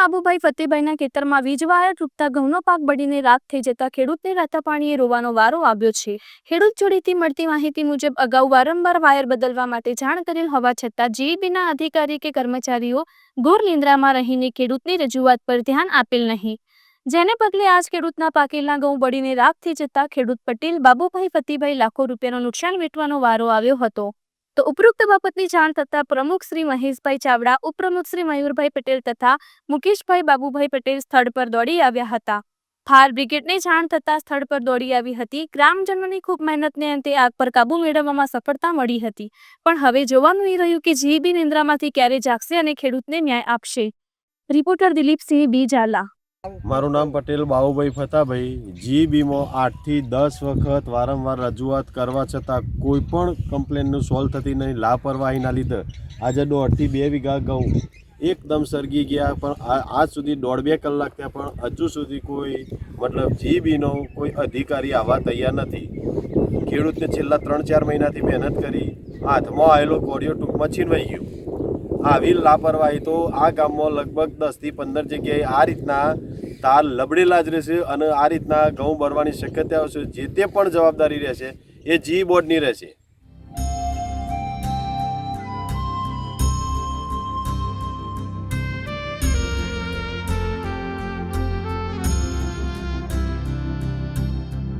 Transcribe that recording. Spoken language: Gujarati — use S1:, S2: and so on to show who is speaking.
S1: બાબુભાઈ ફતેભાઈના ખેતરમાં વીજવાયર તૂટતા ઘઉંનો પાક બળીને રાખ થઈ જતા ખેડૂતને રાતા પાણીએ રોવાનો વારો આવ્યો છે। ખેડૂત જોડેથી મળતી માહિતી મુજબ અગાઉ વારંવાર વાયર બદલવા માટે જાણ કરેલ હોવા છતાં જીઈબીના અધિકારી કે કર્મચારીઓ ઘોર નિંદ્રામાં રહીને ખેડૂતની રજૂઆત પર ધ્યાન આપેલ નહીં, જેને પગલે આજ ખેડૂતના પાકેલા ઘઉં બળીને રાખ થઈ જતા ખેડૂત પટેલ બાબુભાઈ ફતેભાઈ લાખો રૂપિયાનું નુકસાન વેઠવાનો વારો આવ્યો હતો। તો ઉપરોક્ત બાબતની જાણ થતાં પ્રમુખ શ્રી મહેશભાઈ ચાવડા, ઉપપ્રમુખ શ્રી મયુરભાઈ પટેલ તથા મુકેશભાઈ બાબુભાઈ પટેલ સ્થળ પર દોડી આવ્યા હતા। ફાયર બ્રિગેડને જાણ થતાં સ્થળ પર દોડી આવી હતી। ગ્રામજનોની ખૂબ મહેનતને અંતે આગ પર કાબુ મેળવવામાં સફળતા મળી હતી, પણ હવે જોવાનું એ રહ્યું કે જીઈબી નિંદ્રામાંથી ક્યારે જાગશે અને ખેડૂતને ન્યાય આપશે। રિપોર્ટર દિલીપસિંહ બી ઝાલા।
S2: મારું નામ પટેલ બાબુભાઈ ફતાભાઈ। જીઈબીમાં 8 થી 10 વખત વારંવાર રજૂઆત કરવા છતાં કોઈ પણ કમ્પ્લેનનું સોલ્વ થતી નહીં। લાપરવાહીના લીધે આજે 1.5 થી 2 વીઘા ઘઉં એકદમ સળગી ગયા, પણ આજ સુધી 1.5-2 કલાક થયા પણ હજુ સુધી કોઈ જીઈબીનો કોઈ અધિકારી આવવા તૈયાર નથી। ખેડૂતને છેલ્લા 3-4 મહિનાથી મહેનત કરી, હાથમાં આવેલો કોડિયો ટૂંકમાં છીનવાઈ ગયો। આવી લાપરવાહી તો આ ગામમાં લગભગ 10 થી 15 જગ્યાએ આ રીતના તાર લબડેલા જ રહેશે અને આ રીતના ઘઉં બળવાની શક્યતાઓ છે। જે તે પણ જવાબદારી રહેશે એ જીઈ બોર્ડની રહેશે।